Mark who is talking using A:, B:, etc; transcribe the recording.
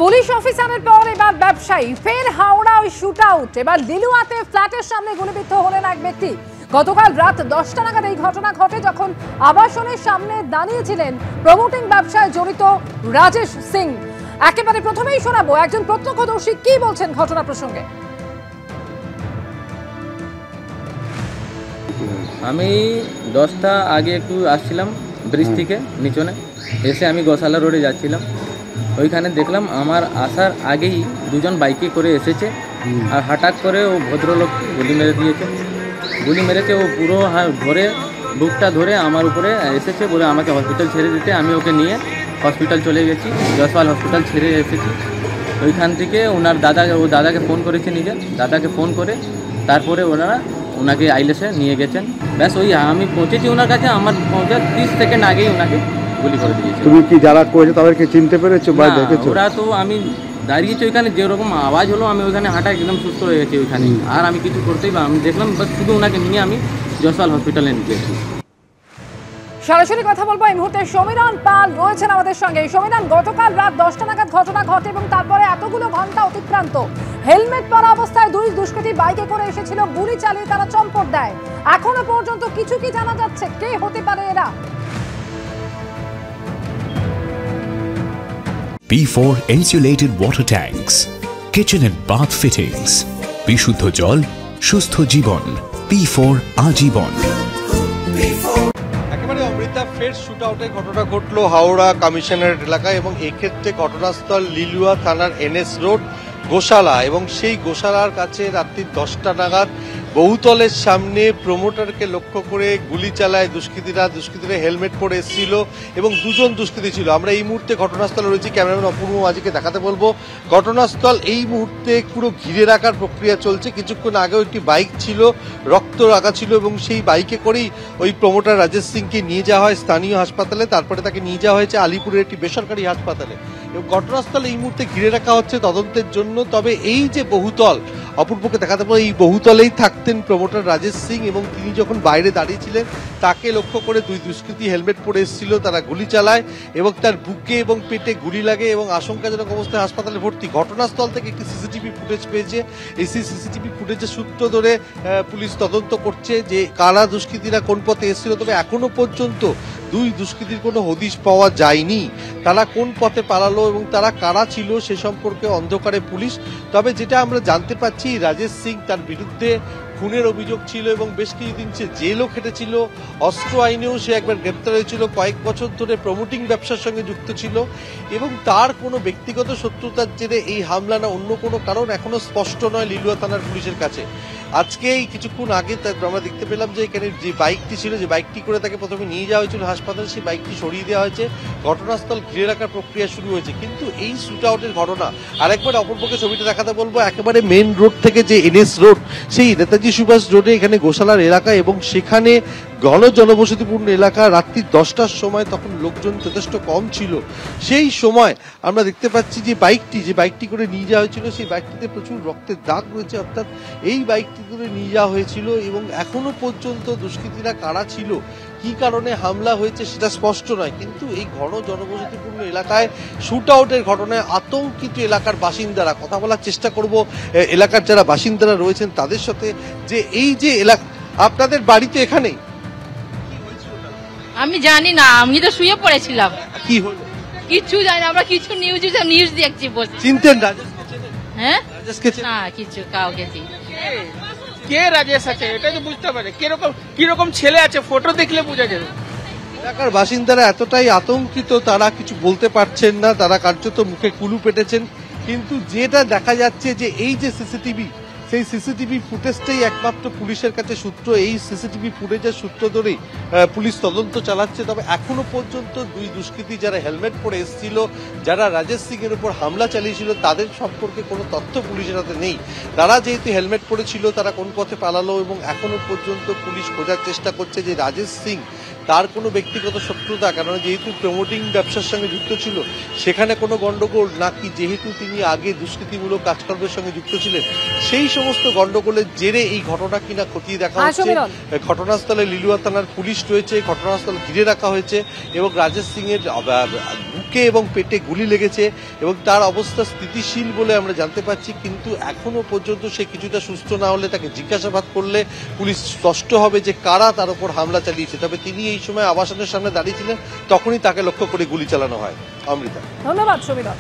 A: Police অফিসারের পর এবার ব্যবসায়ী, ফের হাওড়া ওই শুট আউট। এবার লিলুয়াতে ফ্ল্যাটের সামনে গুলিবিদ্ধ হলেন এক ব্যক্তি। গতকাল রাত 10টা নাগাদ এই ঘটনা ঘটে, যখন আবাসনের সামনে দাঁড়িয়েছিলেন প্রমোটিং ব্যবসায় জড়িত রাজেশ সিং। একেবারে প্রথমেই শোনাবো একজন প্রত্যক্ষদর্শী কি বলছেন ঘটনা প্রসঙ্গে।
B: আমি 10টা আগে একটু আসছিলাম ব্রিজ থেকে নিচনে, এসে আমি গোশালা রোডে যাচ্ছিলাম। ওইখানে দেখলাম আমার আসার আগেই দুজন বাইকে করে এসেছে, আর হঠাৎ করে ও ভদ্রলোক গুলি মেরে দিয়েছে। গুলি মেরেছে, ও পুরো ধরে বুকটা ধরে আমার উপরে এসেছে, বলে আমাকে হসপিটাল ছেড়ে দিতে। আমি ওকে নিয়ে হসপিটাল চলে গেছি, যশপাল হসপিটাল ছেড়ে এসেছি। ওইখান থেকে ওনার দাদাকে ফোন করেছে, নিজের দাদাকে ফোন করে তারপরে ওনাকে আইলেসে নিয়ে গেছেন। ব্যাস ওই আমি পৌঁছেছি ওনার কাছে, আমার 30 সেকেন্ড আগেই ওনাকে গুলি করে দিয়েছে।
C: তুমি কি যারা করেছে তাদেরকে চিনতে পেরেছো বা দেখেছো?
B: ওরা তো, আমি দাঁড়িয়েছি ওইখানে, যেরকম আওয়াজ হলো আমি ওইখানে হাঁটা একদম সুস্থ হয়ে গেছি ওইখানে, আর আমি কিছু করতেই আমি দেখলাম, বাস শুধু ওনাকে নিয়ে আমি যশপাল হসপিটালে নিয়ে গেছি।
A: সরাসরি কথা বলবো এই মুহূর্তে সমীরণ পাল রয়েছেন আমাদের সঙ্গে। সমীরণ, গতকাল রাত 10টা নাগাদ ঘটনা ঘটে এবং তারপরে এতগুলো ঘন্টা অতিক্রান্ত, হেলমেট পরা অবস্থায় দুই দুষ্কৃতী বাইকে করে এসেছিল, গুলি চালিয়ে তারা চম্পট দেয়। এখনো পর্যন্ত কিছু কি জানা যাচ্ছে, কে হতে পারে এরা?
D: P4 insulated water tanks, kitchen and bath fittings, বিশুদ্ধ জল, সুস্থ জীবন, P4 আজীবন।
E: একেবারে অমৃতা, ফের শুট আউটের ঘটনা ঘটলো হাওড়া কমিশনারেট এলাকায়, এবং এক্ষেত্রে ঘটনাস্থল লিলুয়া থানার NS রোড গোশালা, এবং সেই গোশালার কাছে রাত্রি 10টা নাগাদ বহুতলের সামনে প্রমোটারকে লক্ষ্য করে গুলি চালায় দুষ্কৃতীরা। হেলমেট পরে এসেছিল এবং দুজন দুষ্কৃতী ছিল। আমরা এই মুহূর্তে ঘটনাস্থলে রয়েছি, ক্যামেরাম্যান অপূর্ব মাঝিকে দেখাতে বলবো। ঘটনাস্থল এই মুহূর্তে পুরো ঘিরে রাখার প্রক্রিয়া চলছে। কিছুক্ষণ আগেও একটি বাইক ছিল, রক্ত রাখা ছিল, এবং সেই বাইকে করেই ওই প্রমোটার রাজেশ সিংকে নিয়ে যাওয়া হয় স্থানীয় হাসপাতালে। তারপরে তাকে নিয়ে যাওয়া হয়েছে আলিপুরের একটি বেসরকারি হাসপাতালে, এবং ঘটনাস্থলে এই মুহূর্তে ঘিরে রাখা হচ্ছে তদন্তের জন্য। তবে এই যে বহুতল, অপূর্বকে দেখাতে পারবো, এই বহুতলেই থাকতেন প্রমোটার রাজেশ সিং, এবং তিনি যখন বাইরে দাঁড়িয়েছিলেন তাকে লক্ষ্য করে দুই দুষ্কৃতী হেলমেট পরে এসেছিল, তারা গুলি চালায় এবং তার বুকে এবং পেটে গুলি লাগে এবং আশঙ্কাজনক অবস্থায় হাসপাতালে ভর্তি। ঘটনাস্থল থেকে একটি সিসিটিভি ফুটেজ পেয়েছে। এই সিসিটিভি ফুটেজের সূত্র ধরে পুলিশ তদন্ত করছে যে কারা দুষ্কৃতীরা কোন পথে এসেছিল। তবে এখনো পর্যন্ত দুই দুষ্কৃতীর কোনো হদিশ পাওয়া যায়নি, তারা কোন পথে পালালো এবং তারা কারা ছিল সে সম্পর্কে অন্ধকারে পুলিশ। তবে যেটা আমরা জানতে পারছি, রাজেশ সিং, তার বিরুদ্ধে খুনের অভিযোগ ছিল এবং বেশ কিছুদিন সে জেলও খেটেছিল। অস্ত্র আইনেও সে একবার গ্রেপ্তার হয়েছিল। কয়েক বছর ধরে প্রমোটিং ব্যবসার সঙ্গে যুক্ত ছিল, এবং তার কোনো ব্যক্তিগত শত্রুতার জেরে এই হামলা না অন্য কোনো কারণ এখনো স্পষ্ট নয় লিলুয়া থানার পুলিশের কাছে। আজকে এই কিছুক্ষণ আগে আমরা দেখতে পেলাম যে এখানে যে বাইকটি ছিল, যে বাইকটি করে তাকে প্রথমে নিয়ে যাওয়া হয়েছিল হাসপাতালে, সেই বাইকটি সরিয়ে দেওয়া হয়েছে। ঘটনাস্থল ঘিরে রাখার প্রক্রিয়া শুরু হয়েছে। কিন্তু এই শুট আউটের ঘটনা, আরেকবার অপূর্বকে ছবিটা দেখাতে বলবো, একেবারে মেন রোড থেকে যে NS রোড, সেই নেতাজি সুভাষ রোডে এখানে গোশালার এলাকা, এবং সেখানে ঘন জনবসতিপূর্ণ এলাকা। রাত্রি 10টার সময় তখন লোকজন যথেষ্ট কম ছিল। সেই সময় আমরা দেখতে পাচ্ছি যে বাইকটি করে নিয়ে যাওয়া হয়েছিল, সেই বাইকটিতে প্রচুর রক্তের দাগ রয়েছে, অর্থাৎ এই বাইকটি করে নিয়ে যাওয়া হয়েছিল। এবং এখনো পর্যন্ত দুষ্কৃতীরা কারা ছিল, কি কারণে হামলা হয়েছে সেটা স্পষ্ট নয়। কিন্তু এই ঘন জনবসতিপূর্ণ এলাকায় শুট আউটের ঘটনায় আতঙ্কিত এলাকার বাসিন্দারা। কথা বলার চেষ্টা করব এলাকার যারা বাসিন্দারা রয়েছেন তাদের সাথে, যে এই যে এলাকা, আপনাদের বাড়িতে এখানেই?
F: আমি জানি না, আমি তো শুয়ে পড়েছিলাম।
E: কি হলো?
F: কিছু জানি না, আমরা কিছু নিউজ দেখছি।
E: চিনতেন রাজেশকে?
F: হ্যাঁ,
E: রাজেশকে
F: না কিছু কাউকে চিনি।
G: কে রাজেশ আছে এটা তো বুঝতে পারে, কিরকম ছেলে আছে ফটো দেখলে বোঝা যাবে।
E: এলাকার বাসিন্দারা এতটাই আতঙ্কিত, তারা কিছু বলতে পারছেন না, তারা কার্যত মুখে কুলু পেটেছেন। কিন্তু যেটা দেখা যাচ্ছে যে এই যে সিসিটিভি, সেই সিসিটিভি ফুটেজটাই একমাত্র পুলিশের কাছে সূত্র। এই সিসিটিভি ফুটেজের সূত্র ধরেই পুলিশ তদন্ত চালাচ্ছে। তবে এখনো পর্যন্ত দুই দুষ্কৃতী যারা হেলমেট পরে এসেছিল, যারা রাজেশ সিং এর উপর হামলা চালিয়েছিল, তাদের সম্পর্কে কোনো তথ্য পুলিশের হাতে নেই। তারা যেহেতু হেলমেট পরেছিল, তারা কোন পথে পালালো, এবং এখনো পর্যন্ত পুলিশ খোঁজার চেষ্টা করছে যে রাজেশ সিং, তার কোনো ব্যক্তিগত শত্রুতা, কারণ যেহেতু প্রমোটিং ব্যবসার সঙ্গে যুক্ত ছিল সেখানে কোনো গন্ডগোল, নাকি যেহেতু তিনি আগে দুষ্কৃতিমূলক কাজকর্মের সঙ্গে যুক্ত ছিলেন সেই সমস্ত গন্ডগোলের জেরে এই ঘটনা কিনা খতিয়ে দেখা হচ্ছে।
A: সমীরণ।
E: ঘটনাস্থলে লিলুয়া থানার পুলিশ রয়েছে, ঘটনাস্থলে ঘিরে রাখা হয়েছে এবং রাজেশ সিং এর বুকে এবং পেটে গুলি লেগেছে এবং তার অবস্থা স্থিতিশীল বলে আমরা জানতে পারছি, কিন্তু এখনো পর্যন্ত সে কিছুটা সুস্থ না হলে তাকে জিজ্ঞাসাবাদ করলে পুলিশ স্পষ্ট হবে যে কারা তার উপর হামলা চালিয়েছে। তবে তিনি এই সময় আবাসনের সামনে দাঁড়িয়েছিলেন, তখনই তাকে লক্ষ্য করে গুলি চালানো হয়। অমৃতা।
A: ধন্যবাদ সমীরণ।